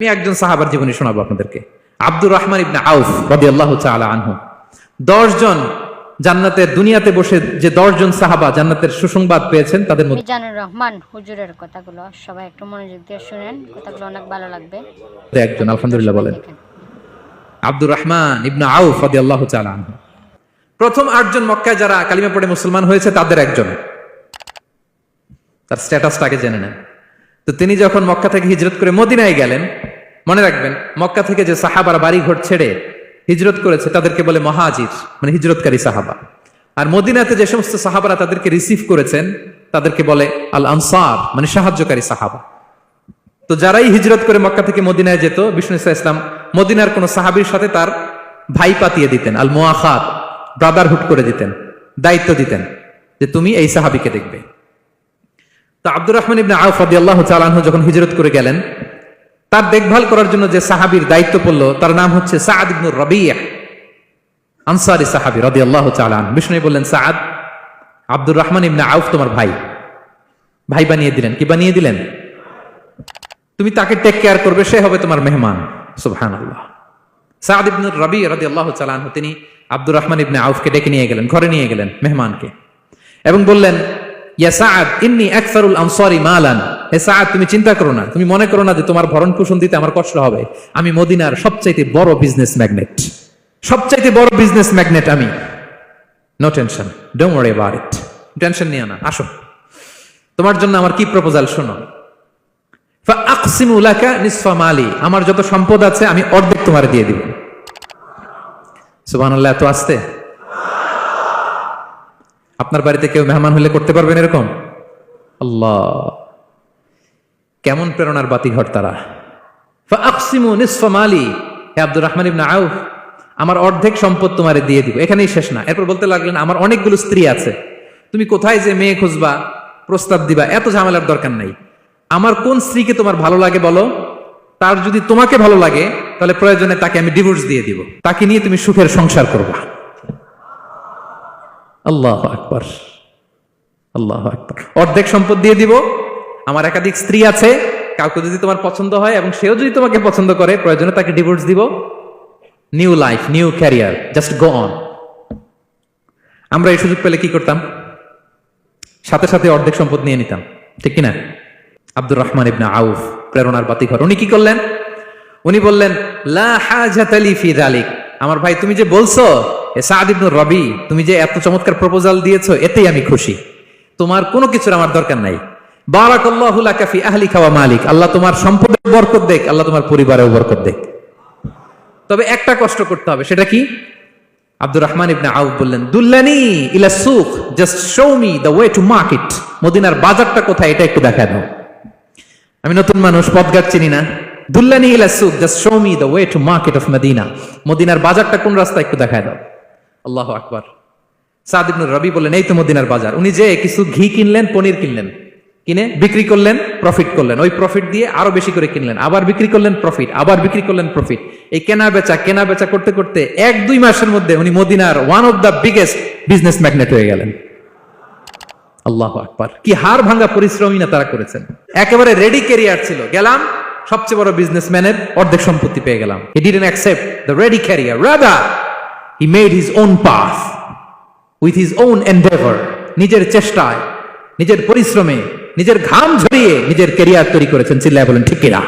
আমি একজন সাহাবার জীবনী শোনাবো আপনাদেরকে। আব্দুর রহমান ইবনে আউফ রাদিয়াল্লাহু তাআলা আনহু। 10 জন জান্নাতের দুনিয়াতে বসে যে 10 জন সাহাবা জান্নাতের সুসংবাদ পেয়েছেন তাদের মধ্যে মিজানুর রহমান হুজুরের কথাগুলো সবাই একটু মনোযোগ দিয়ে শুনেন, কথাগুলো অনেক ভালো লাগবে। একজন আলহামদুলিল্লাহ বলেন আব্দুর রহমান ইবনে আউফ রাদিয়াল্লাহু তাআলা আনহু প্রথম 8 জন মক্কায় যারা কালিমা পড়ে মুসলমান হয়েছে তাদের একজন। তার স্ট্যাটাসটাকে জেনে নেন। তো তিনি যখন মক্কা থেকে হিজরত করে মদিনায় গেলেন, মনে রাখবেন মক্কা থেকে যে সাহাবারা বাড়ি ঘর ছেড়ে হিজরত করেছে তাদেরকে বলে মহাজির, মানে হিজরতকারী সাহাবা। আর মদিনাতে যে সমস্ত সাহাবারা তাদেরকে রিসিভ করেছেন তাদেরকে বলে আল আনসার, মানে সাহায্যকারী সাহাবা। তো যারাই হিজরত করে মক্কা থেকে মদিনায় যেত, বিষ্ণু ইসলাম মদিনার কোন সাহাবীর সাথে তার ভাই পাতিয়ে দিতেন, আল মুআখাত, ব্রাদারহুড করে দিতেন, দায়িত্ব দিতেন যে তুমি এই সাহাবীকে দেখবে। তো আব্দুর রহমান ইবনে আউফ রাদিয়াল্লাহু তাআলা আনহু যখন হিজরত করে গেলেন, তার দেখভাল করার জন্য যে সাহাবীর দায়িত্ব পড়ল তার নাম হচ্ছে সাআদ ইবনে রাবিয়া, আনসারী সাহাবী রাদিয়াল্লাহু তাআলা আনহু। বিষ্ণু বললেন, সাআদ, আব্দুর রহমান ইবনে আউফ তোমার ভাই, ভাই বানিয়ে দিলেন। কি বানিয়ে দিলেন? তুমি তাকে টেক কেয়ার করবে, সে হবে তোমার মেহমান। সুবহানাল্লাহ। সাআদ ইবনে রাবিয়া রাদিয়াল্লাহু তাআলা আনহু তিনি আব্দুর রহমান ইবনে আউফকে ডেকে নিয়ে গেলেন, ঘরে নিয়ে গেলেন মেহমানকে, এবং বললেন, ইয়া সাআদ ইন্নী আকসারুল আনসারি মালান। হে সাআদ, তুমি চিন্তা করো না, তুমি মনে করো না যে তোমার ভরণ পোষণ দিতে আমার কষ্ট হবে। আমি মদিনার সবচাইতে বড় বিজনেস ম্যাগনেট, সবচাইতে বড় বিজনেস ম্যাগনেট আমি। No tension, don't worry about it. Tension নিও না, আসো, তোমার জন্য আমার কি প্রপোজাল শোনো। ফাআকসিমু লাকা নিসফা মালি, আমার যত সম্পদ আছে আমি অর্ধেক তোমারে দিয়ে দিব। সুবহানাল্লাহ। এত আসতে আপনার বাড়িতে কেউ মেহমান হলে করতে পারবেন এরকম? আল্লাহ, কেমন প্রেরণার বাতিঘর তারা। ফাআকসিমু নিসফা মালি, হে আব্দুর রহমান ইবনে আউফ, আমার অর্ধেক সম্পদ তোমারে দিয়ে দিব। এখানেই শেষ না, এরপর বলতে লাগলেন, আমার অনেকগুলো স্ত্রী আছে, তুমি কোথায় যে মেয়ে খুঁজবা, প্রস্তাব দিবা, এত ঝামেলার দরকার নাই। আমার কোন স্ত্রীকে তোমার ভালো লাগে বলো, তার যদি তোমাকে ভালো লাগে তাহলে প্রয়োজনে তাকে আমি ডিভোর্স দিয়ে দিব, তাকে নিয়ে তুমি সুখের সংসার করবা। আল্লাহু আকবার, আল্লাহু আকবার। অর্ধেক সম্পদ দিয়ে দিব, আমার একাধিক স্ত্রী আছে, কাউকে যদি তোমার পছন্দ হয় এবং সেও যদি তোমাকে পছন্দ করে প্রয়োজনে তাকে ডিভোর্স দিব। New life, new career, just go on. আমরা এই সুযোগ পেলে কি করতাম? সাথে সাথে অর্ধেক সম্পদ নিয়ে নিতাম, ঠিক কিনা? আব্দুর রহমান ইবনে আউফ প্রেরণার বাতিঘর। উনি কি করলেন? উনি বললেন, লা হাজাতা লি ফি যালিক। আমার ভাই, তুমি যে বলছো, এ সাআদ ইবনে রবি, তুমি যে এত চমৎকার প্রপোজাল দিয়েছো, এতেই আমি খুশি। তোমার কোনো কিছুর আমার দরকার নাই। বারাকাল্লাহু লাকা ফি আহলিকা ওয়া মালিক, আল্লাহ তোমার সম্পদে বরকত দেখ, আল্লাহ তোমার পরিবারেও বরকত দেখ। তবে একটা কষ্ট করতে হবে, সেটা কি? আব্দুর রহমান ইবনে আউফ বললেন, দুল্লানি ইলা সুক, just show me the way to market. মদিনার বাজারটা কোথায় এটা একটু দেখায় দাও। আমি নতুন মানুষ, পথঘাট চিনি না। দুল্লানি ইলা সুক, just show me the way to market of Medina. মদিনার বাজারটা কোন রাস্তা একটু দেখায় দাও। আল্লাহু আকবার। সাআদ ইবনে রবি বললেন, এই তো মদিনার বাজার। উনি যে কিছু ঘি কিনলেন, পনির কিনলেন, কিনে বিক্রি করলেন, প্রফিট করলেন। ওই প্রফিট দিয়ে আরো বেশি করে কিনলেন, আবার বিক্রি করলেন, প্রফিট, আবার বিক্রি করলেন, প্রফিট। এই কেনা বেচা করতে করতে 1-2 মাসের মধ্যে উনি মদিনার one of the biggest business magnate হয়ে গেলেন। আল্লাহু আকবার। কি হাড় ভাঙা পরিশ্রমী না তারা করেছেন। একেবারে রেডি ক্যারিয়ার ছিল, গেলাম সবচেয়ে বড় বিজনেসম্যানের অর্ধেক সম্পত্তি পেয়ে গেলাম। He didn't accept the ready career, rather he made his own path with his own endeavor. নিজের চেষ্টায়, নিজের পরিশ্রমে, নিজের ঘাম ঝরিয়ে নিজের ক্যারিয়ার তৈরি করেছেন। চিল্লায় বলেন ঠিক কিনা?